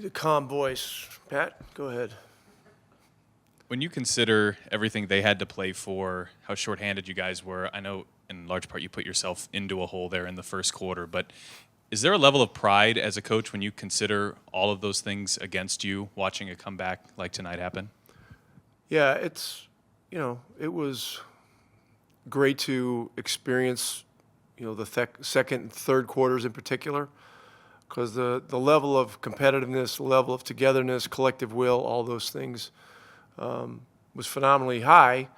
The calm voice. Pat, go ahead. When you consider everything they had to play for, how shorthanded you guys were, I know in large part you put yourself into a hole there in the first quarter, but is there a level of pride as a coach when you consider all of those things against you, watching a comeback like tonight happen? Yeah, it was great to experience, the second and third quarters in particular, because the level of competitiveness, the level of togetherness, collective will, all those things was phenomenally high.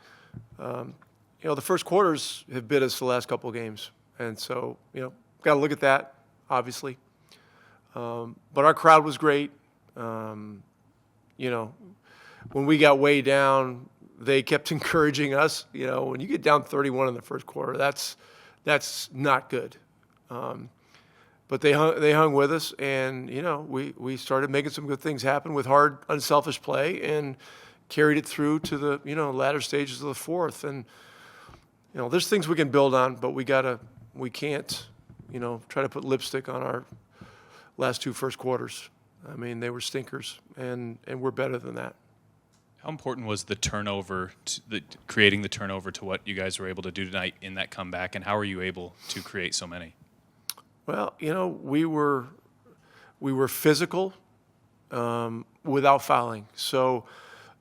The first quarters have bit us the last couple of games, and so got to look at that, obviously. But our crowd was great. When we got way down, they kept encouraging us. When you get down 31 in the first quarter, that's not good. But they hung with us, and we started making some good things happen with hard, unselfish play, and carried it through to the latter stages of the fourth. And there's things we can build on, but we can't try to put lipstick on our last two first quarters. I mean, they were stinkers, and we're better than that. How important was the turnover, creating the turnover to what you guys were able to do tonight in that comeback, and how were you able to create so many? Well, we were physical without fouling. So,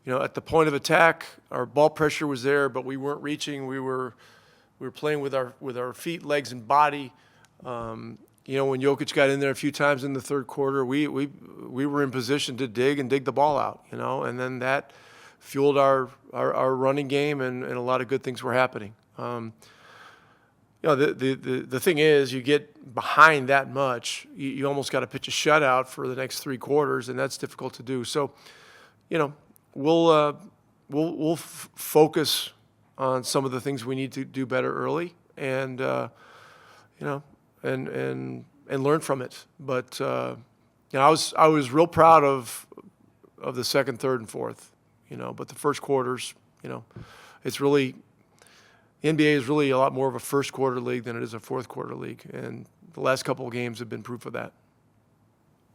at the point of attack, our ball pressure was there, but we weren't reaching. We were playing with our feet, legs, and body. When Jokic got in there a few times in the third quarter, we were in position to dig the ball out. And then that fueled our running game, and a lot of good things were happening. The thing is, you get behind that much, you almost got to pitch a shutout for the next three quarters, and that's difficult to do. So, we'll focus on some of the things we need to do better early, and and learn from it. But I was real proud of the second, third, and fourth. But the first quarters, it's really. The NBA is really a lot more of a first quarter league than it is a fourth quarter league, and the last couple of games have been proof of that.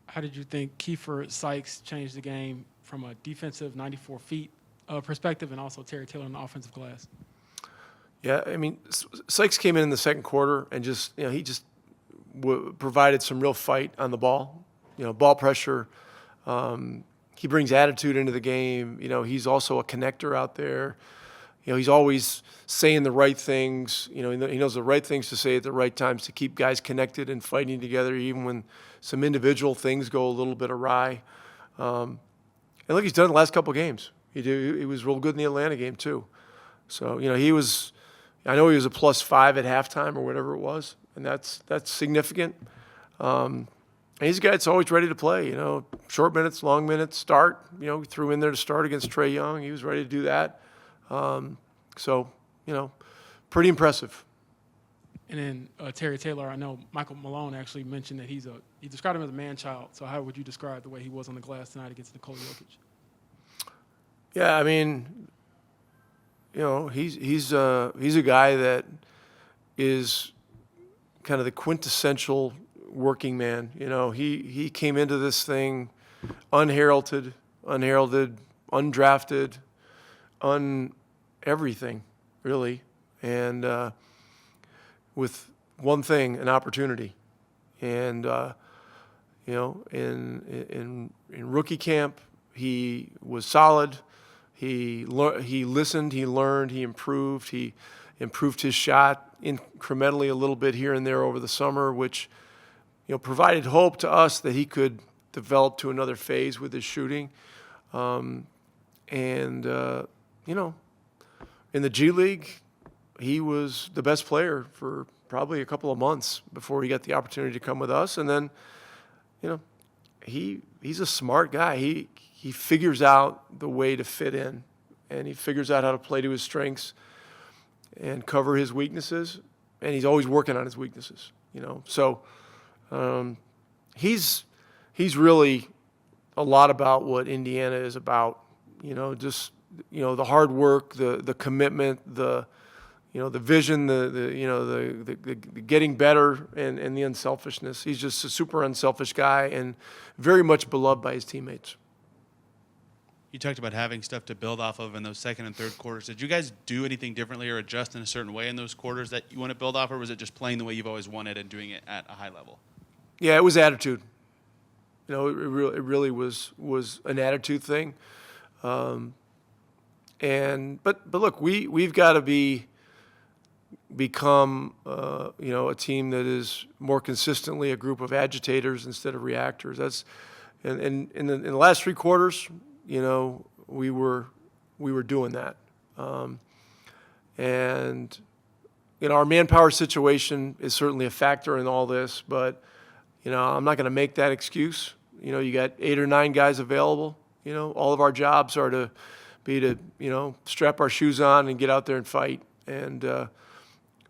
How did you think Kiefer Sykes changed the game from a defensive 94 feet perspective, and also Terry Taylor on the offensive glass? Yeah, I mean, Sykes came in the second quarter and he just provided some real fight on the ball, ball pressure. He brings attitude into the game. He's also a connector out there. He's always saying the right things. He knows the right things to say at the right times to keep guys connected and fighting together, even when some individual things go a little bit awry. And look, he's done the last couple of games. He was real good in the Atlanta game too. So I know he was a +5 at halftime or whatever it was, and that's significant. And he's a guy that's always ready to play. Short minutes, long minutes, start. We threw him in there to start against Trae Young. He was ready to do that. So, pretty impressive. And then Terry Taylor, I know Michael Malone actually mentioned that he described him as a man-child. So how would you describe the way he was on the glass tonight against Nikola Jokic? Yeah, I mean, he's a guy that is kind of the quintessential working man. He came into this thing unheralded, undrafted, everything, really, and with one thing, an opportunity. And in rookie camp, he was solid. He listened, he learned, he improved. He improved his shot incrementally a little bit here and there over the summer, which provided hope to us that he could develop to another phase with his shooting. In the G League, he was the best player for probably a couple of months before he got the opportunity to come with us. And then, he's a smart guy. He figures out the way to fit in, and he figures out how to play to his strengths and cover his weaknesses. And he's always working on his weaknesses. So he's really a lot about what Indiana is about. The hard work, the commitment, the vision, the getting better, and the unselfishness. He's just a super unselfish guy and very much beloved by his teammates. You talked about having stuff to build off of in those second and third quarters. Did you guys do anything differently or adjust in a certain way in those quarters that you want to build off, or was it just playing the way you've always wanted and doing it at a high level? Yeah, it was attitude. It really was an attitude thing. But look, we've got to become a team that is more consistently a group of agitators instead of reactors. That's and in the last three quarters, we were doing that. And our manpower situation is certainly a factor in all this, but I'm not going to make that excuse. You got 8 or 9 guys available. All of our jobs are to strap our shoes on and get out there and fight. And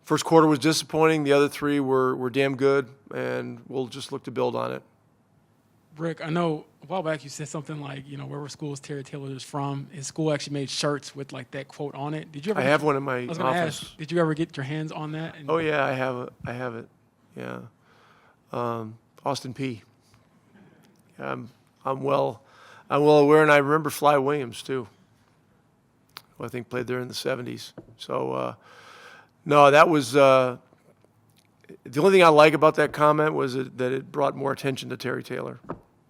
first quarter was disappointing. The other 3 were damn good, and we'll just look to build on it. Rick, I know a while back you said something like, where school is Terry Taylor is from. His school actually made shirts with like that quote on it. Did you ever? I have one in my I was going to office. ask, did you ever get your hands on that? Oh yeah, I have it. Yeah, Austin P. Yeah, I'm well aware, and I remember Fly Williams too, who I think played there in the '70s. So no, that was. The only thing I like about that comment was that it brought more attention to Terry Taylor.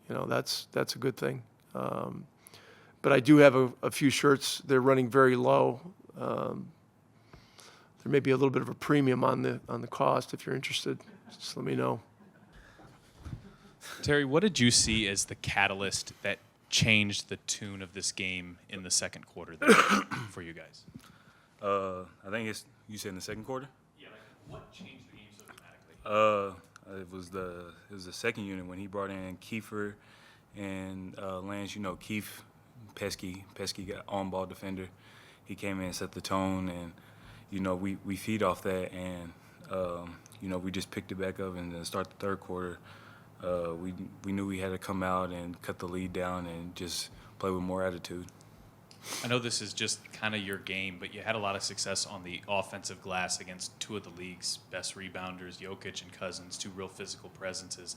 That's a good thing. But I do have a few shirts. They're running very low. There may be a little bit of a premium on the cost. If you're interested, just let me know. Terry, what did you see as the catalyst that changed the tune of this game in the second quarter there for you guys? I think you said in the second quarter. Yeah, what changed the game so dramatically? It was the second unit when he brought in Kiefer and Lance. Keith, pesky on-ball defender. He came in and set the tone, and we feed off that, and we just picked it back up and then start the third quarter. We knew we had to come out and cut the lead down and just play with more attitude. I know this is just kind of your game, but you had a lot of success on the offensive glass against 2 of the league's best rebounders, Jokic and Cousins, 2 real physical presences.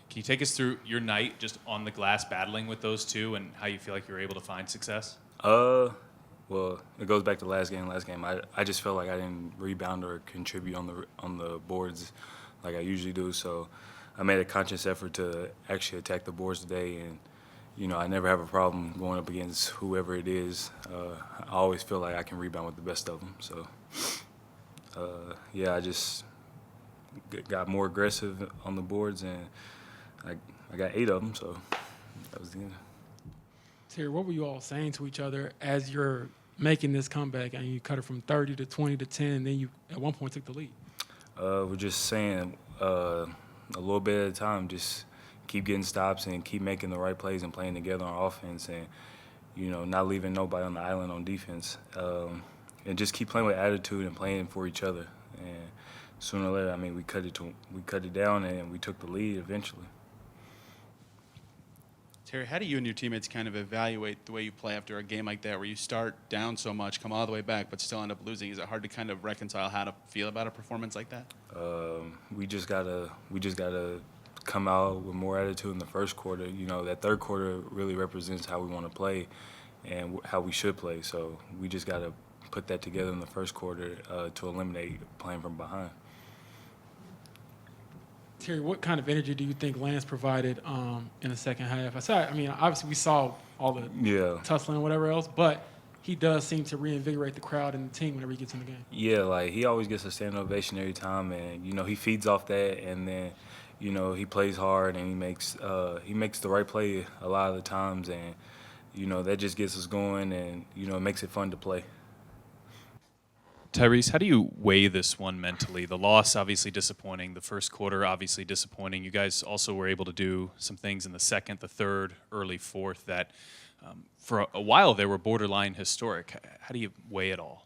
Can you take us through your night just on the glass battling with those 2 and how you feel like you were able to find success? Well, it goes back to last game. I just felt like I didn't rebound or contribute on the boards like I usually do. So I made a conscious effort to actually attack the boards today, and I never have a problem going up against whoever it is. I always feel like I can rebound with the best of them. So, I just got more aggressive on the boards, and I got 8 of them, so that was the end. Terry, what were you all saying to each other as you're making this comeback and you cut it from 30 to 20 to 10, and then you at one point took the lead? We're just saying a little bit at a time, just keep getting stops and keep making the right plays and playing together on offense, and not leaving nobody on the island on defense, and just keep playing with attitude and playing for each other. And sooner or later, we cut it down and we took the lead eventually. Terry, how do you and your teammates kind of evaluate the way you play after a game like that, where you start down so much, come all the way back, but still end up losing? Is it hard to kind of reconcile how to feel about a performance like that? We just gotta come out with more attitude in the first quarter. That third quarter really represents how we want to play and how we should play. So we just got to put that together in the first quarter to eliminate playing from behind. Terry, what kind of energy do you think Lance provided in the second half? Obviously we saw all the tussling and whatever else, but he does seem to reinvigorate the crowd and the team whenever he gets in the game. Yeah, he always gets a standing ovation every time, and he feeds off that, and then he plays hard and he makes the right play a lot of the times, and that just gets us going, and it makes it fun to play. Tyrese, how do you weigh this one mentally? The loss, obviously disappointing. The first quarter, obviously disappointing. You guys also were able to do some things in the second, the third, early fourth that for a while they were borderline historic. How do you weigh it all?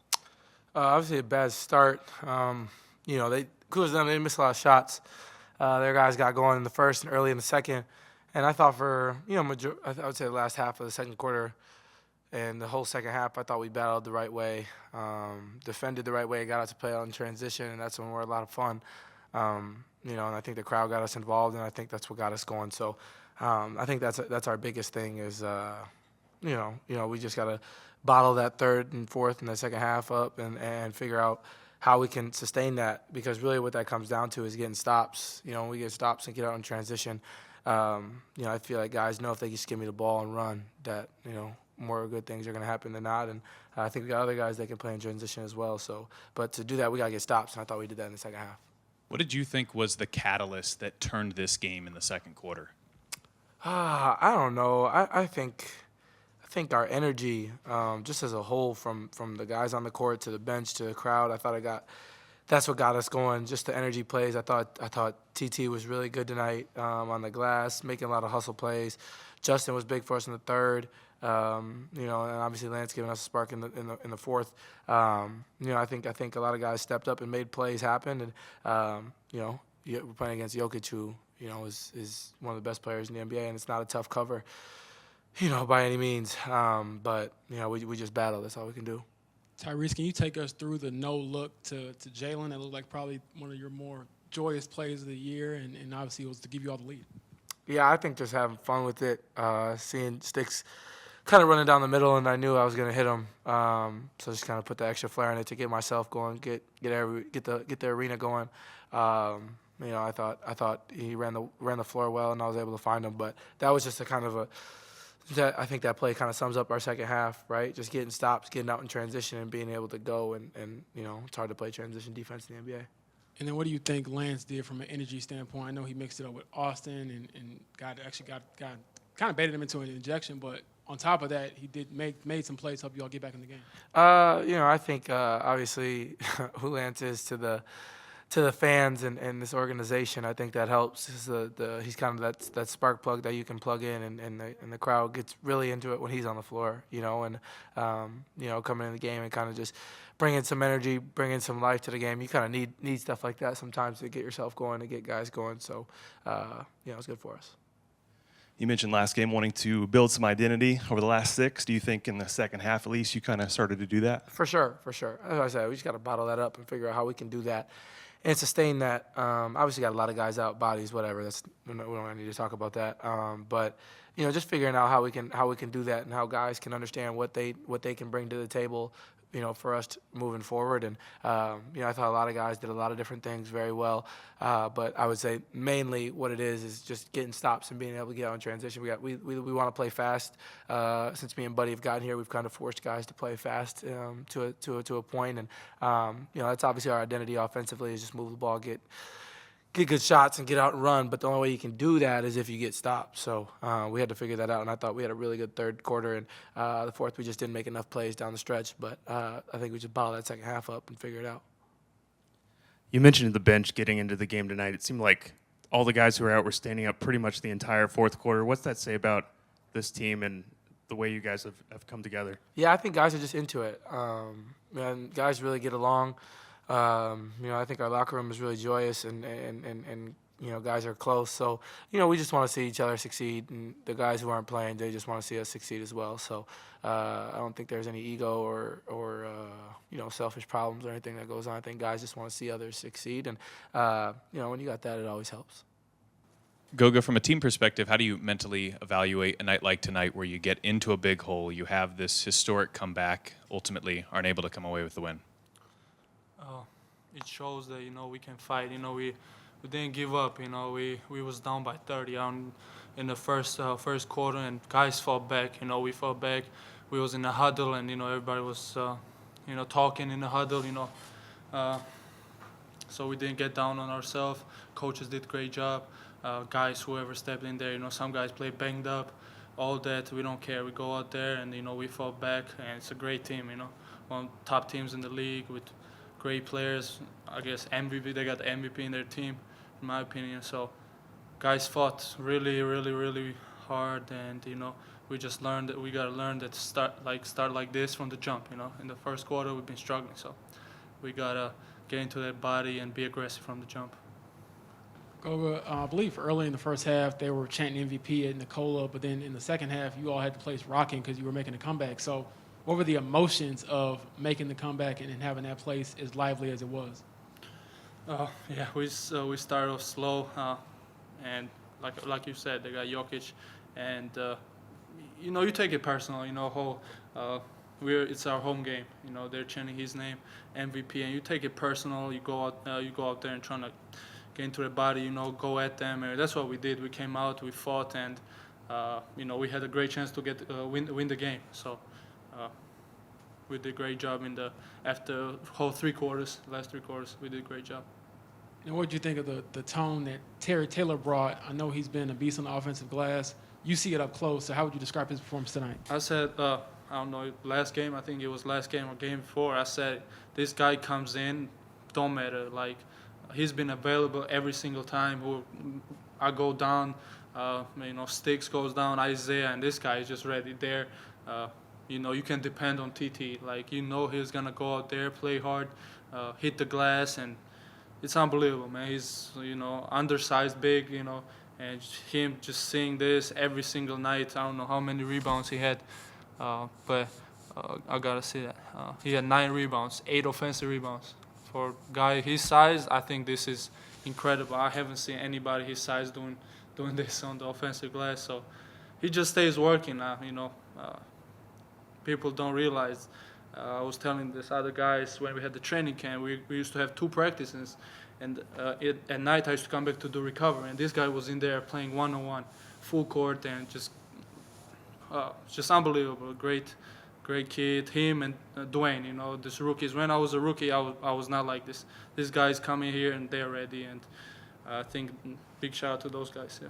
Obviously a bad start. They missed a lot of shots. Their guys got going in the first and early in the second. And I thought I would say the last half of the second quarter, And the whole second half, I thought we battled the right way, defended the right way, got out to play on transition, and that's when we're a lot of fun. And I think the crowd got us involved, and I think that's what got us going. So I think that's our biggest thing is, we just got to bottle that third and fourth and the second half up and figure out how we can sustain that, because really what that comes down to is getting stops. When we get stops and get out in transition, I feel like guys know if they just give me the ball and run that, more good things are going to happen than not. And I think we got other guys that can play in transition as well. So, but to do that, we got to get stops, and I thought we did that in the second half. What did you think was the catalyst that turned this game in the second quarter? I don't know. I think our energy, just as a whole, from the guys on the court to the bench to the crowd, I thought that's what got us going. Just the energy plays. I thought TT was really good tonight on the glass, making a lot of hustle plays. Justin was big for us in the third. And obviously Lance giving us a spark in the fourth. I think a lot of guys stepped up and made plays happen. And we're playing against Jokic, who is one of the best players in the NBA, and it's not a tough cover, by any means. But we just battle. That's all we can do. Tyrese, can you take us through the no-look to Jalen? That looked like probably one of your more joyous plays of the year, and obviously it was to give you all the lead. Yeah, I think just having fun with it, seeing Sticks kind of running down the middle, and I knew I was going to hit him. So just kind of put the extra flair in it to get myself going, get the arena going. I thought he ran the floor well, and I was able to find him. But that was just I think that play kind of sums up our second half, right? Just getting stops, getting out in transition, and being able to go. And it's hard to play transition defense in the NBA. And then what do you think Lance did from an energy standpoint? I know he mixed it up with Austin and got kind of baited him into an injection, but on top of that, he did made some plays to help you all get back in the game. I think obviously who Lance is to the fans and this organization, I think that helps. He's kind of that spark plug that you can plug in, and the crowd gets really into it when he's on the floor, and coming in the game and kind of just bringing some energy, bringing some life to the game. You kind of need stuff like that sometimes to get yourself going, to get guys going. So it's good for us. You mentioned last game wanting to build some identity over the last 6. Do you think in the second half at least you kind of started to do that? For sure. As I said, we just got to bottle that up and figure out how we can do that and sustain that. Obviously got a lot of guys out, bodies, whatever. We don't need to talk about that. But just figuring out how we can do that, and how guys can understand what they can bring to the table, for us moving forward. And I thought a lot of guys did a lot of different things very well. But I would say mainly what it is just getting stops and being able to get out in transition. We want to play fast. Since me and Buddy have gotten here, we've kind of forced guys to play fast to a point. And that's obviously our identity offensively, is just move the ball, get good shots and get out and run. But the only way you can do that is if you get stopped. So we had to figure that out, and I thought we had a really good third quarter. And the fourth, we just didn't make enough plays down the stretch. But I think we just bottled that second half up and figured it out. You mentioned the bench getting into the game tonight. It seemed like all the guys who were out were standing up pretty much the entire fourth quarter. What's that say about this team and the way you guys have come together? Yeah, I think guys are just into it. And guys really get along. I think our locker room is really joyous, and guys are close. So, we just want to see each other succeed, and the guys who aren't playing, they just want to see us succeed as well. So, I don't think there's any ego or selfish problems or anything that goes on. I think guys just want to see others succeed, and when you got that, it always helps. Goga, from a team perspective, how do you mentally evaluate a night like tonight where you get into a big hole, you have this historic comeback, ultimately aren't able to come away with the win? It shows that we can fight. We didn't give up. We was down by 30 in the first quarter, and guys fought back. We fought back. We was in a huddle, and everybody was talking in the huddle. So we didn't get down on ourselves. Coaches did a great job. Guys, whoever stepped in there, some guys play banged up. All that, we don't care. We go out there and we fought back, and it's a great team. One of the top teams in the league with great players. I guess MVP. They got the MVP in their team, in my opinion. So, guys fought really, really, really hard, and we just learned that we gotta learn that start like this from the jump. In the first quarter we've been struggling, so we gotta get into that body and be aggressive from the jump. Goga, I believe early in the first half they were chanting MVP at Nicola, but then in the second half you all had the place rocking because you were making a comeback. So what were the emotions of making the comeback and then having that place as lively as it was? Yeah, we started off slow, and like you said, they got Jokic, and you take it personal. It's our home game. They're chanting his name, MVP, and you take it personal. You go out there and trying to get into their body. Go at them, and that's what we did. We came out, we fought, and we had a great chance to win the game. So. We did a great job after whole last 3 quarters. We did a great job. And what did you think of the tone that Terry Taylor brought? I know he's been a beast on the offensive glass. You see it up close, so how would you describe his performance tonight? I said, I don't know, last game, I think it was last game or game before, I said, this guy comes in, don't matter. Like, he's been available every single time. I go down, Sticks goes down, Isaiah, and this guy is just ready there. You can depend on TT. Like, he's going to go out there, play hard, hit the glass, and it's unbelievable, man. He's, undersized, big, and him just seeing this every single night. I don't know how many rebounds he had, but I got to see that. He had 9 rebounds, 8 offensive rebounds. For a guy his size, I think this is incredible. I haven't seen anybody his size doing this on the offensive glass. So he just stays working now, people don't realize. I was telling this other guys when we had the training camp, we used to have 2 practices, and at night I used to come back to do recovery, and this guy was in there playing one-on-one, full court, and just unbelievable. Great kid. Him and Dwayne, these rookies. When I was a rookie, I was not like this. These guys come in here and they're ready, and I think big shout out to those guys. Yeah.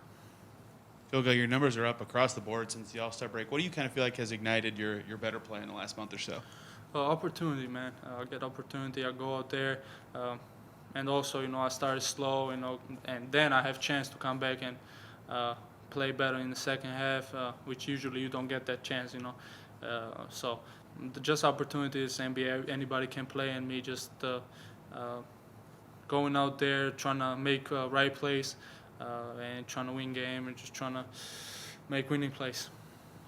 Goga, your numbers are up across the board since the All-Star break. What do you kind of feel like has ignited your better play in the last month or so? Opportunity, man. I get opportunity. I go out there, and also, I started slow, and then I have chance to come back and play better in the second half, which usually you don't get that chance, So just opportunities. NBA, anybody can play, and me just going out there, trying to make right plays. And trying to win game and just trying to make winning plays.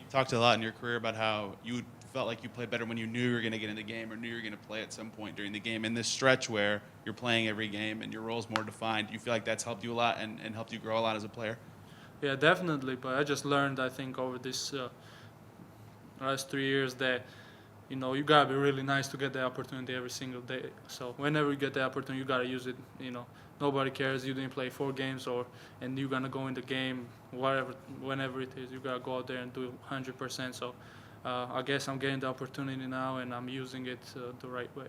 You talked a lot in your career about how you felt like you played better when you knew you were going to get in the game or knew you were going to play at some point during the game. In this stretch where you're playing every game and your role's more defined, do you feel like that's helped you a lot and helped you grow a lot as a player? Yeah, definitely. But I just learned, I think, over this last 3 years that, you got to be really nice to get the opportunity every single day. So whenever you get the opportunity, you got to use it, Nobody cares you didn't play 4 games and you're going to go in the game, whenever it is. You got to go out there and do 100%. So I guess I'm getting the opportunity now and I'm using it the right way.